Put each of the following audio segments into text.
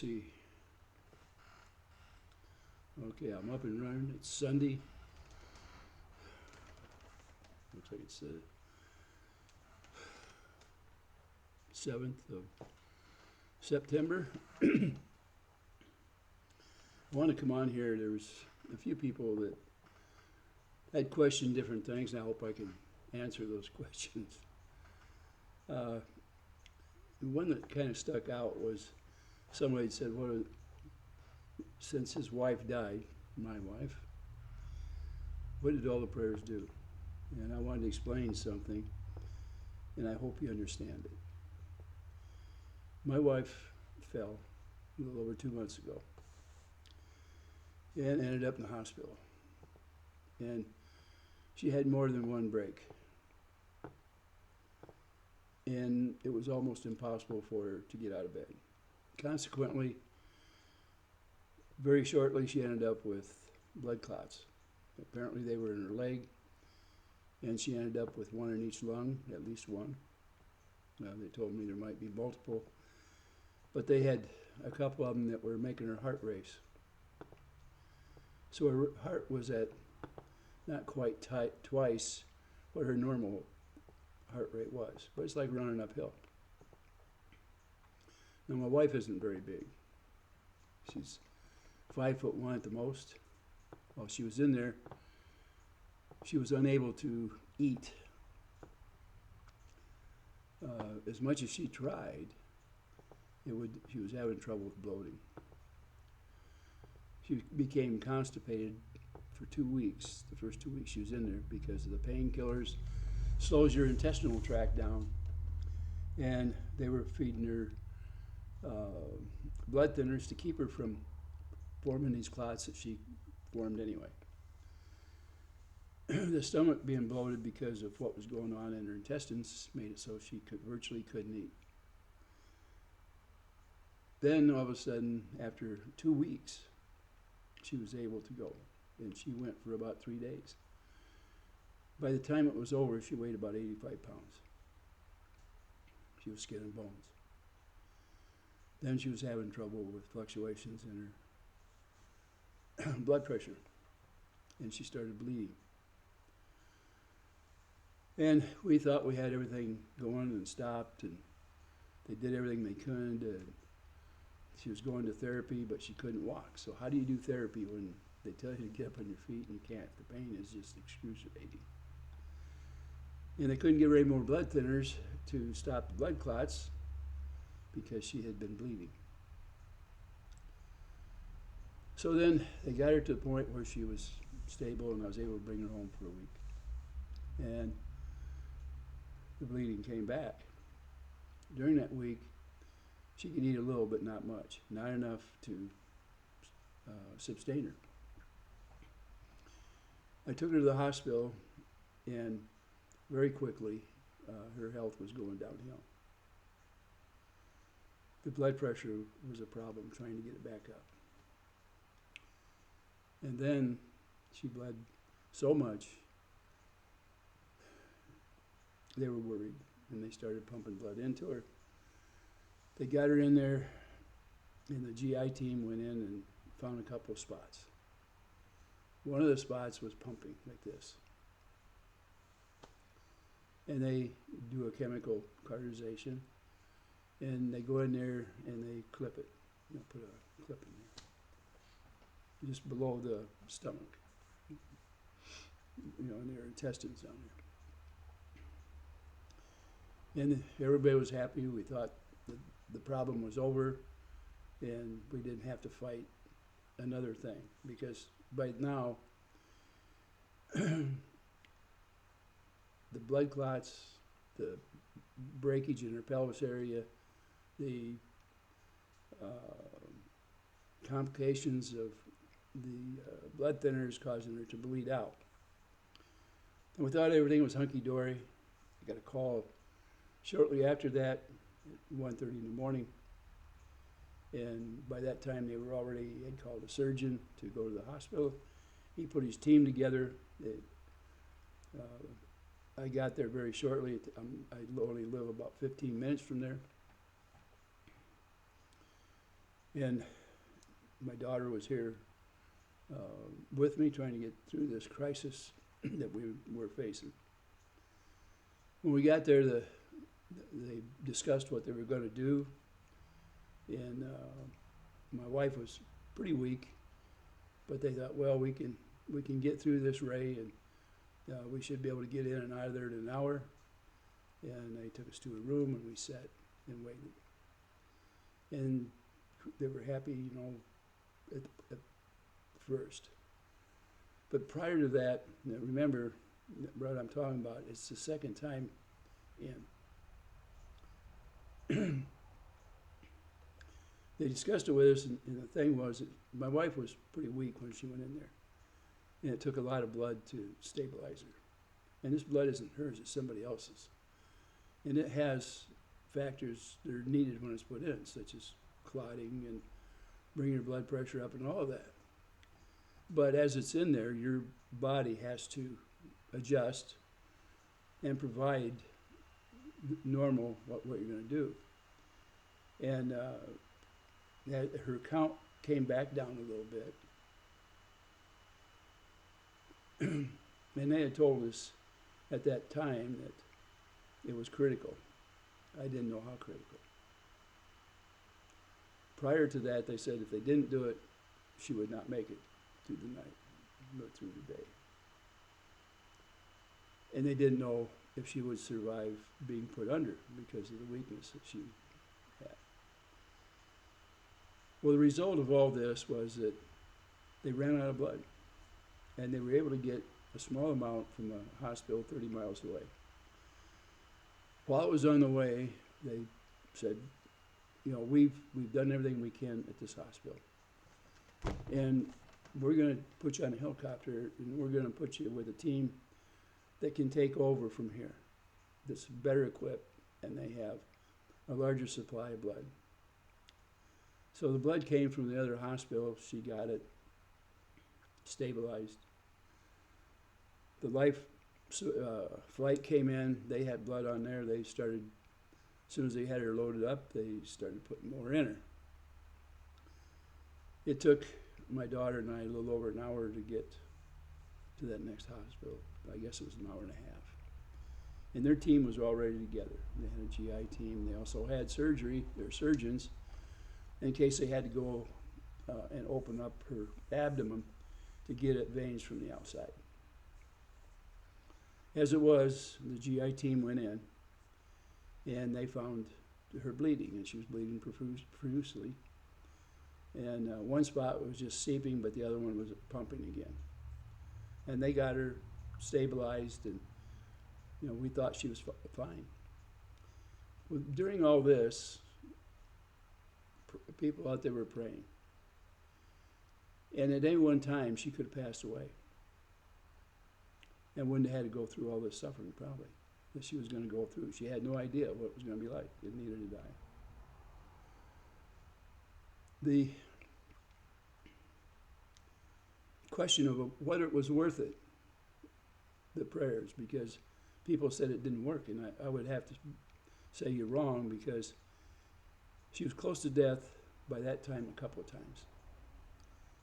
See. Okay, I'm up and running. It's Sunday. Looks like it's the 7th of September. I want to come on here. There's a few people that had questioned different things, and I hope I can answer those questions. The one that kind of stuck out was somebody said, since his wife died, my wife, what did all the prayers do? And I wanted to explain something, and I hope you understand it. My wife fell a little over 2 months ago and ended up in the hospital. And she had more than one break. And it was almost impossible for her to get out of bed. Consequently, very shortly she ended up with blood clots. Apparently they were in her leg, and she ended up with one in each lung, at least one. They told me there might be multiple, but they had a couple of them that were making her heart race. So her heart was at not quite twice what her normal heart rate was, but it's like running uphill. Now my wife isn't very big. She's 5'1" at the most. While she was in there, she was unable to eat. As much as she tried, she was having trouble with bloating. She became constipated for 2 weeks. The first 2 weeks she was in there because of the painkillers, slows your intestinal tract down, and they were feeding her blood thinners to keep her from forming these clots that she formed anyway. The stomach being bloated because of what was going on in her intestines made it so she virtually couldn't eat. Then all of a sudden, after 2 weeks, she was able to go, and she went for about 3 days. By the time it was over, she weighed about 85 pounds. She was skin and bones. Then she was having trouble with fluctuations in her blood pressure, and she started bleeding. And we thought we had everything going and stopped, and they did everything they could. She was going to therapy, but she couldn't walk. So how do you do therapy when they tell you to get up on your feet and you can't? The pain is just excruciating. And they couldn't give her any more blood thinners to stop the blood clots because she had been bleeding. So then they got her to the point where she was stable, and I was able to bring her home for a week. And the bleeding came back. During that week, she could eat a little, but not much, not enough to sustain her. I took her to the hospital, and very quickly, her health was going downhill. The blood pressure was a problem, trying to get it back up. And then she bled so much, they were worried, and they started pumping blood into her. They got her in there, and the GI team went in and found a couple of spots. One of the spots was pumping like this. And they do a chemical cauterization, and they go in there and they clip it. Put a clip in there, just below the stomach, in their intestines down there. And everybody was happy. We thought the problem was over, and we didn't have to fight another thing, because by now the blood clots, the breakage in her pelvis area, the complications of the blood thinners causing her to bleed out. And we thought everything was hunky-dory. I got a call shortly after that at 1:30 in the morning, and by that time they were already had called a surgeon to go to the hospital. He put his team together. I got there very shortly. I only live about 15 minutes from there. And my daughter was here with me trying to get through this crisis that we were facing. When we got there, they discussed what they were going to do, and my wife was pretty weak, but they thought, well, we can get through this, Ray, and we should be able to get in and out of there in an hour. And they took us to a room, and we sat and waited. And they were happy, you know, at first. But prior to that, remember what I'm talking about, it's the second time in. They discussed it with us, and the thing was that my wife was pretty weak when she went in there. And it took a lot of blood to stabilize her. And this blood isn't hers, it's somebody else's. And it has factors that are needed when it's put in, such as clotting and bringing your blood pressure up and all of that. But as it's in there, your body has to adjust and provide normal what you're going to do. And her count came back down a little bit. And they had told us at that time that it was critical. I didn't know how critical. Prior to that, they said if they didn't do it, she would not make it through the night, or through the day. And they didn't know if she would survive being put under because of the weakness that she had. Well, the result of all this was that they ran out of blood, and they were able to get a small amount from a hospital 30 miles away. While it was on the way, they said, you know, we've done everything we can at this hospital, and we're going to put you on a helicopter, and we're going to put you with a team that can take over from here, that's better equipped, and they have a larger supply of blood. So the blood came from the other hospital. She got it stabilized. The life flight came in. They had blood on there. They started, as soon as they had her loaded up, they started putting more in her. It took my daughter and I a little over an hour to get to that next hospital. I guess it was an hour and a half. And their team was already together. They had a GI team. They also had surgery, their surgeons, in case they had to go and open up her abdomen to get at veins from the outside. As it was, the GI team went in, and they found her bleeding, and she was bleeding profusely. And one spot was just seeping, but the other one was pumping again. And they got her stabilized, and you know, we thought she was fine. Well, during all this, people out there were praying. And at any one time, she could have passed away and wouldn't have had to go through all this suffering, probably, that she was going to go through. She had no idea what it was going to be like. It needed to die. The question of whether it was worth it, the prayers, because people said it didn't work, and I would have to say you're wrong, because she was close to death by that time a couple of times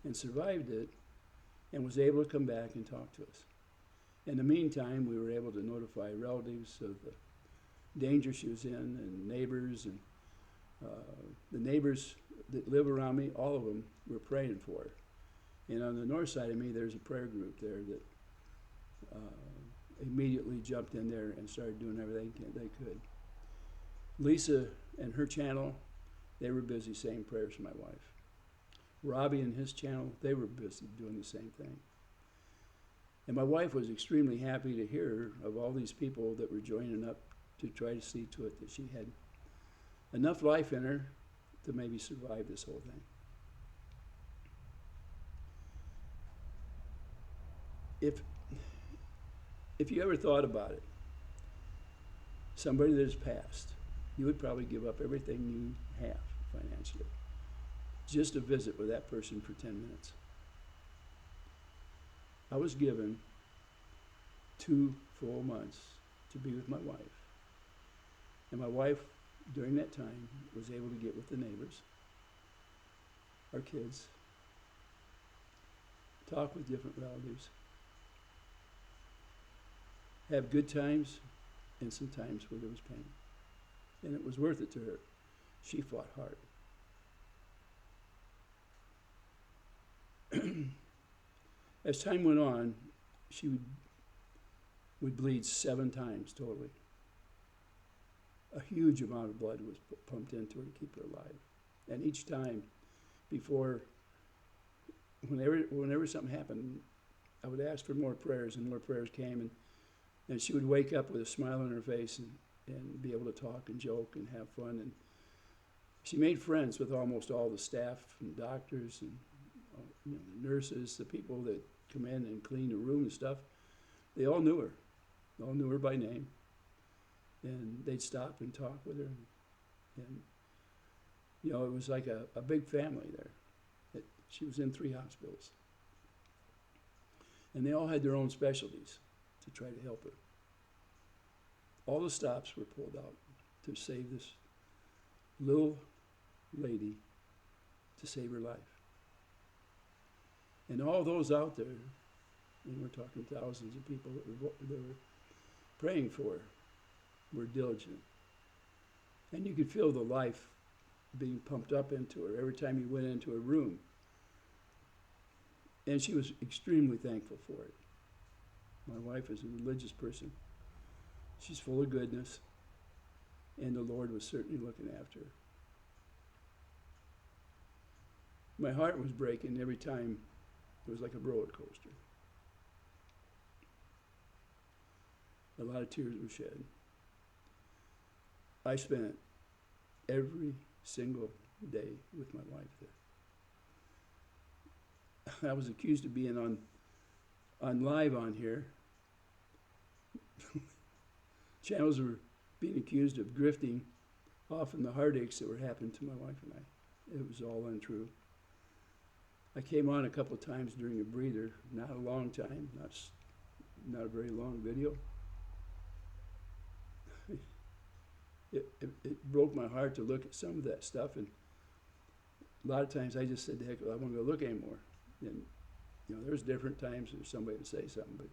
and survived it and was able to come back and talk to us. In the meantime, we were able to notify relatives of the danger she was in, and neighbors, and the neighbors that live around me, all of them were praying for her. And on the north side of me, there's a prayer group there that immediately jumped in there and started doing everything they could. Lisa and her channel, they were busy saying prayers for my wife. Robbie and his channel, they were busy doing the same thing. And my wife was extremely happy to hear of all these people that were joining up to try to see to it that she had enough life in her to maybe survive this whole thing. If you ever thought about it, somebody that has passed, you would probably give up everything you have financially just to visit with that person for 10 minutes. I was given 2 full months to be with my wife. And my wife, during that time, was able to get with the neighbors our kids, talk with different relatives, have good times and some times where there was pain. And it was worth it to her. She fought hard. As time went on, she would bleed 7 times totally. A huge amount of blood was pumped into her to keep her alive. And each time, whenever something happened, I would ask for more prayers, and more prayers came, and she would wake up with a smile on her face and be able to talk and joke and have fun. And she made friends with almost all the staff and doctors and the nurses, the people that come in and clean the room and stuff. They all knew her. They all knew her by name. And they'd stop and talk with her. And it was like a big family there. She was in 3 hospitals. And they all had their own specialties to try to help her. All the stops were pulled out to save this little lady, to save her life. And all those out there, and we're talking thousands of people that were praying for her, were diligent. And you could feel the life being pumped up into her every time you went into a room. And she was extremely thankful for it. My wife is a religious person. She's full of goodness, and the Lord was certainly looking after her. My heart was breaking every time. It was like a roller coaster. A lot of tears were shed. I spent every single day with my wife there. I was accused of being on live on here. Channels were being accused of grifting off in the heartaches that were happening to my wife and I. It was all untrue. I came on a couple of times during a breather, not a long time, not a very long video. It broke my heart to look at some of that stuff, and a lot of times I just said, heck, I won't go look anymore. And there's different times there's somebody would say something, but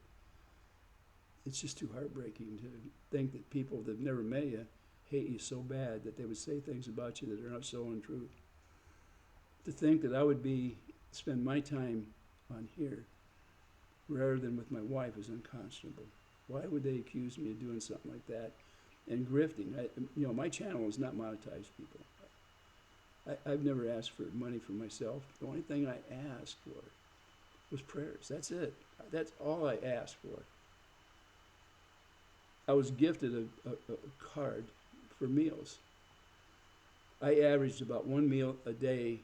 it's just too heartbreaking to think that people that have never met you hate you so bad that they would say things about you that are not so untrue. To think that I would spend my time on here rather than with my wife is unconscionable. Why would they accuse me of doing something like that? And grifting. My channel is not monetized, people. I've never asked for money for myself. The only thing I asked for was prayers. That's it. That's all I asked for. I was gifted a card for meals. I averaged about 1 meal a day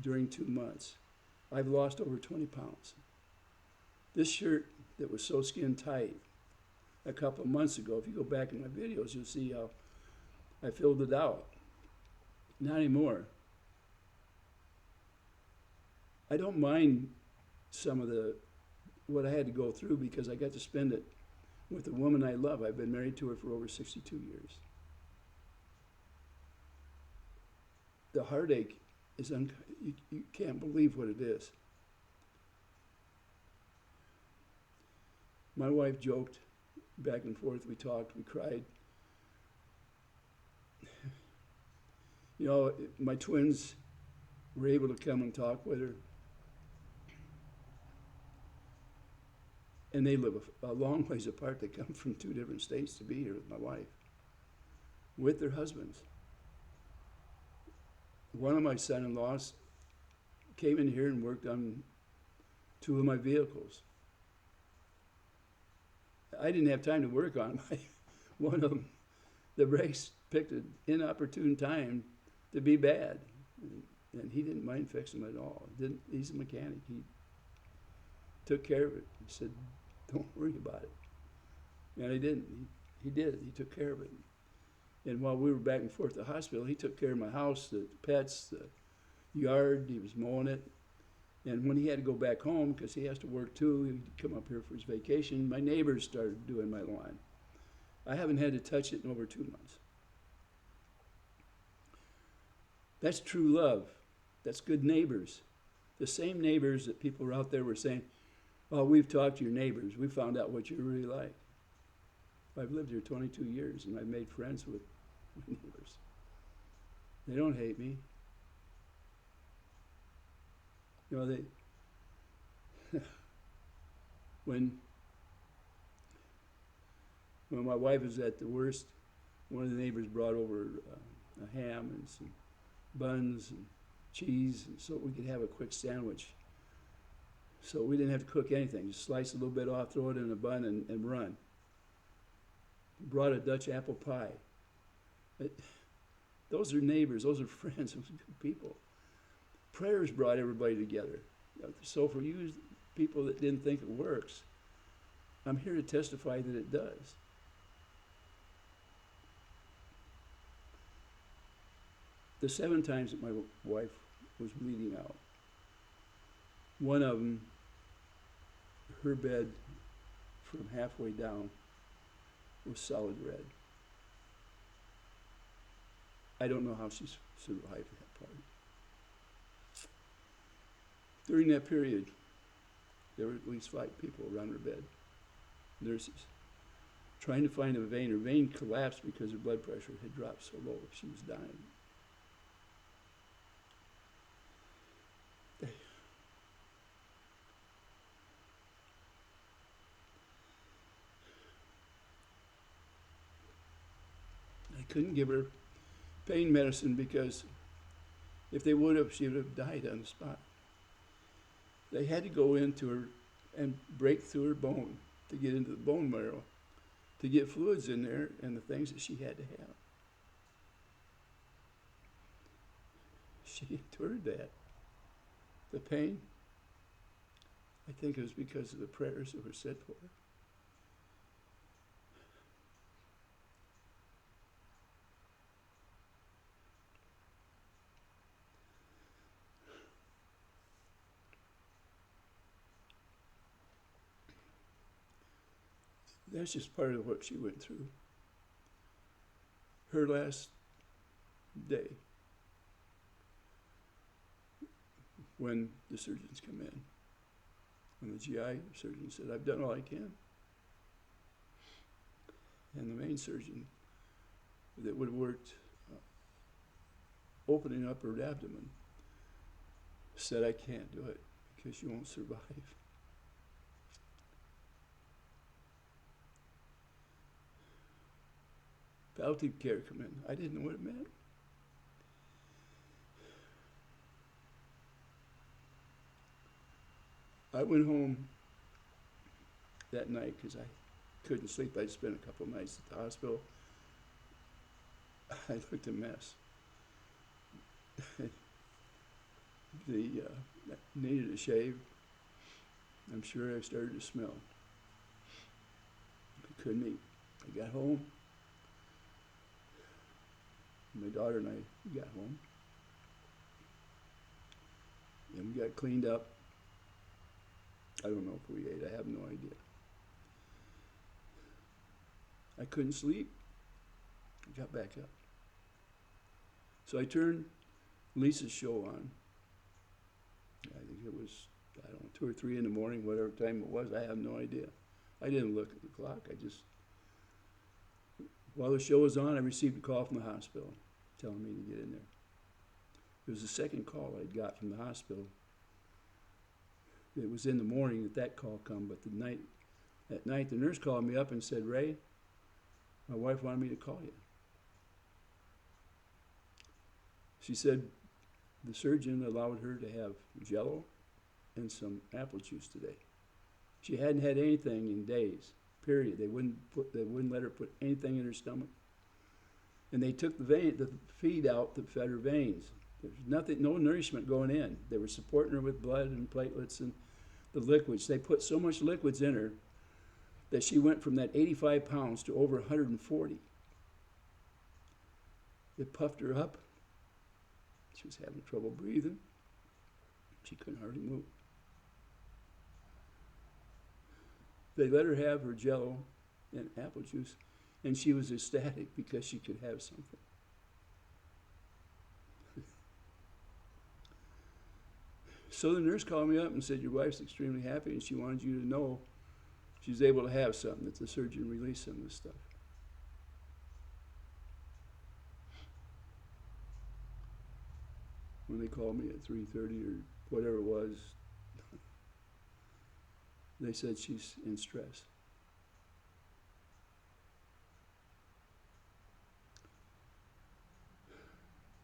during 2 months. I've lost over 20 pounds. This shirt that was so skin tight a couple of months ago, if you go back in my videos, you'll see how I filled it out. Not anymore. I don't mind some of what I had to go through because I got to spend it with a woman I love. I've been married to her for over 62 years. The heartache is you can't believe what it is. My wife joked back and forth. We talked. We cried. My twins were able to come and talk with her. And they live a long ways apart. They come from 2 different states to be here with my wife, with their husbands. One of my son-in-laws came in here and worked on 2 of my vehicles. I didn't have time to work on them. One of them, the brakes picked an inopportune time to be bad. And he didn't mind fixing them at all. He's a mechanic. He took care of it. He said, don't worry about it. And he didn't. He did it. He took care of it. And while we were back and forth to the hospital, he took care of my house, the pets, the yard. He was mowing it. And when he had to go back home, because he has to work too, he'd come up here for his vacation, my neighbors started doing my lawn. I haven't had to touch it in over 2 months. That's true love. That's good neighbors. The same neighbors that people out there were saying, oh, we've talked to your neighbors. We found out what you're really like. I've lived here 22 years and I've made friends with my neighbors. They don't hate me. You know, when my wife was at the worst, one of the neighbors brought over a ham and some buns and cheese so we could have a quick sandwich. So we didn't have to cook anything. Just slice a little bit off, throw it in a bun, and run. Brought a Dutch apple pie. Those are neighbors. Those are friends. Those are good people. Prayers brought everybody together. So for you people that didn't think it works, I'm here to testify that it does. The 7 times that my wife was bleeding out, one of them, her bed from halfway down was solid red. I don't know how she survived that part. During that period, there were at least 5 people around her bed, nurses, trying to find a vein. Her vein collapsed because her blood pressure had dropped so low she was dying. I couldn't give her pain medicine because if they would have, she would have died on the spot. They had to go into her and break through her bone to get into the bone marrow, to get fluids in there and the things that she had to have. She endured that. The pain, I think it was because of the prayers that were said for her. That's just part of what she went through. Her last day, when the surgeons come in, when the GI surgeon said, I've done all I can. And the main surgeon that would have worked opening up her abdomen said, I can't do it because you won't survive. Palliative care come in. I didn't know what it meant. I went home that night because I couldn't sleep. I spent a couple of nights at the hospital. I looked a mess. Needed a shave. I'm sure I started to smell. I couldn't eat. I got home. My daughter and I got home. And we got cleaned up. I don't know if we ate. I have no idea. I couldn't sleep. I got back up. So I turned Lisa's show on. I think it was, 2 or 3 in the morning, whatever time it was. I have no idea. I didn't look at the clock. While the show was on, I received a call from the hospital telling me to get in there. It was the second call I got from the hospital. It was in the morning that call come, but at night the nurse called me up and said, Ray, my wife wanted me to call you. She said the surgeon allowed her to have Jell-O and some apple juice today. She hadn't had anything in days, period. They wouldn't let her put anything in her stomach. And they took the feed out that fed her veins. There's nothing, no nourishment going in. They were supporting her with blood and platelets and the liquids. They put so much liquids in her that she went from that 85 pounds to over 140. It puffed her up. She was having trouble breathing. She couldn't hardly move. They let her have her Jell-O and apple juice, and she was ecstatic because she could have something. So the nurse called me up and said, your wife's extremely happy and she wanted you to know she's able to have something, that the surgeon released some of this stuff. When they called me at 3:30 or whatever it was, they said she's in stress.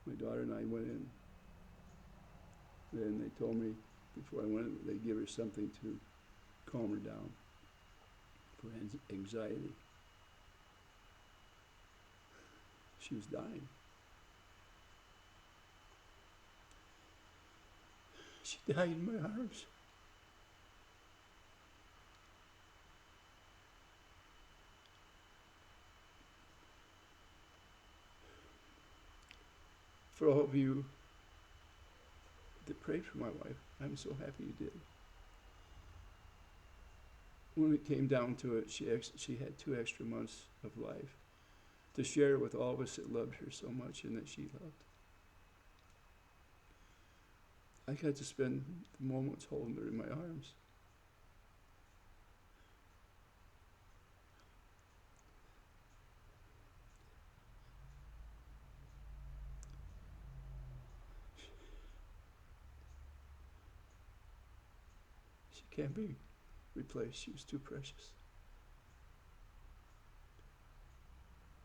My daughter and I went in. Then they told me before I went in they'd give her something to calm her down for anxiety. She was dying. She died in my arms. For all of you that prayed for my wife, I'm so happy you did. When it came down to it, she had 2 extra months of life to share with all of us that loved her so much and that she loved. I got to spend the moments holding her in my arms. She can't be replaced. She was too precious.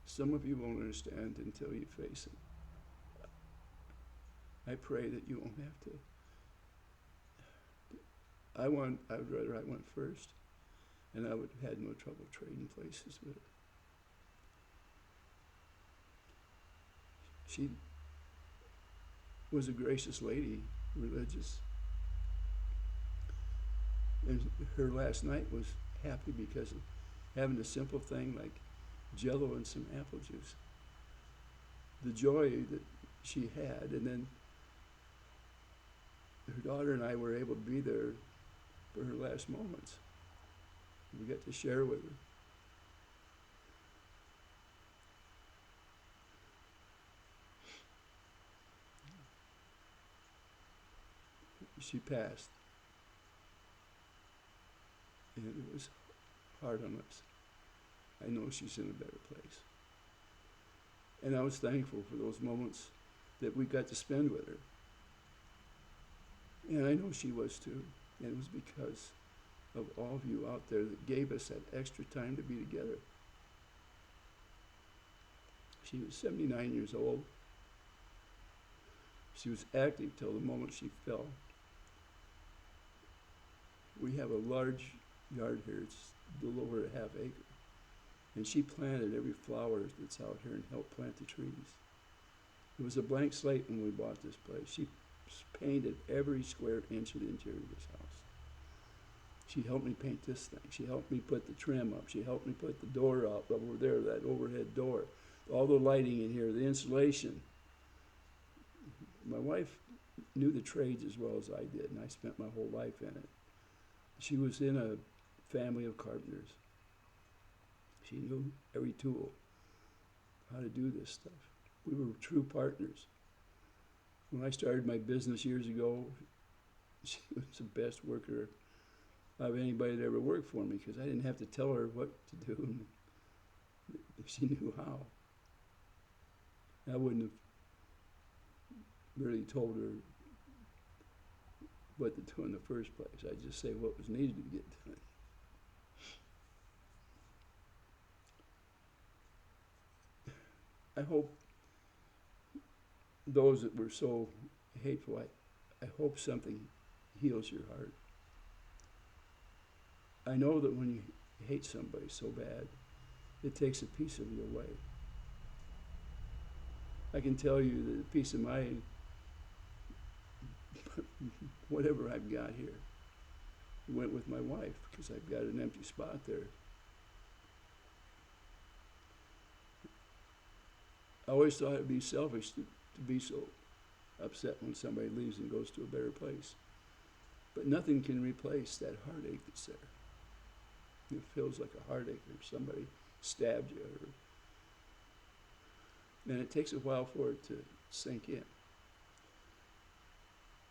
Some of you won't understand until you face it. I pray that you won't have to. I would rather I went first, and I would have had no trouble trading places with her. She was a gracious lady, religious. And her last night was happy because of having a simple thing like Jell-O and some apple juice. The joy that she had, and then her daughter and I were able to be there for her last moments. We got to share with her. She passed. And it was hard on us. I know she's in a better place. And I was thankful for those moments that we got to spend with her. And I know she was too. And it was because of all of you out there that gave us that extra time to be together. She was 79 years old. She was active till the moment she fell. We have a large yard here. It's a little over a half acre. And she planted every flower that's out here and helped plant the trees. It was a blank slate when we bought this place. She painted every square inch of the interior of this house. She helped me paint this thing. She helped me put the trim up. She helped me put the door up over there, that overhead door. All the lighting in here, the insulation. My wife knew the trades as well as I did, and I spent my whole life in it. She was in a family of carpenters. She knew every tool, how to do this stuff. We were true partners. When I started my business years ago, she was the best worker of anybody that ever worked for me because I didn't have to tell her what to do. And she knew how. I wouldn't have really told her what to do in the first place. I'd just say what was needed to get done. I hope those that were so hateful, I hope something heals your heart. I know that when you hate somebody so bad, it takes a piece of you away. I can tell you that a piece of my, whatever I've got here, went with my wife because I've got an empty spot there. I always thought it'd be selfish to be so upset when somebody leaves and goes to a better place. But nothing can replace that heartache that's there. It feels like a heartache if somebody stabbed you. And it takes a while for it to sink in.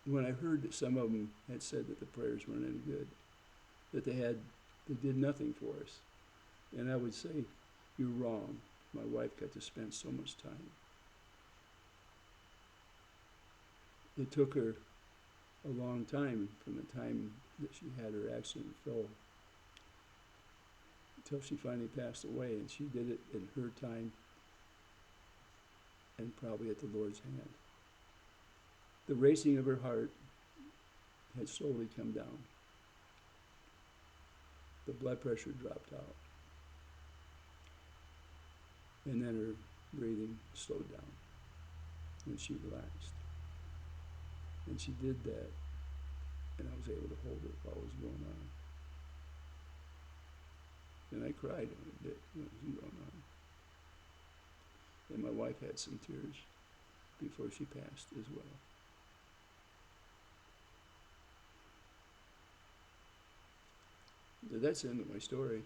when I heard that some of them had said that the prayers weren't any good, that they did nothing for us, and I would say, you're wrong. My wife got to spend so much time. It took her a long time from the time that she had her accident Phil until she finally passed away, and she did it in her time and probably at the Lord's hand. The racing of her heart had slowly come down. The blood pressure dropped out. And then her breathing slowed down. And she relaxed. And she did that. And I was able to hold her while it was going on. And I cried a bit when it was going on. And my wife had some tears before she passed as well. So that's the end of my story.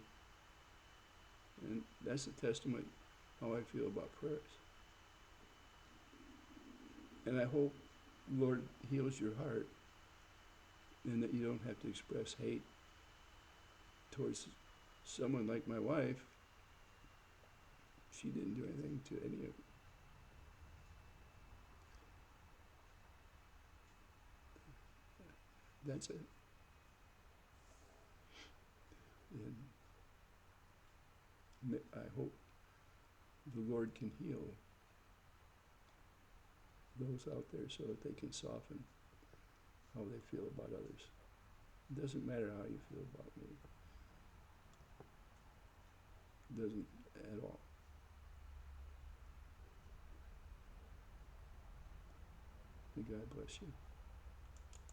And that's a testament how I feel about prayers. And I hope Lord heals your heart and that you don't have to express hate towards someone like my wife. She didn't do anything to any of it. That's it. And I hope the Lord can heal those out there so that they can soften how they feel about others. It doesn't matter how you feel about me. It doesn't at all. May God bless you.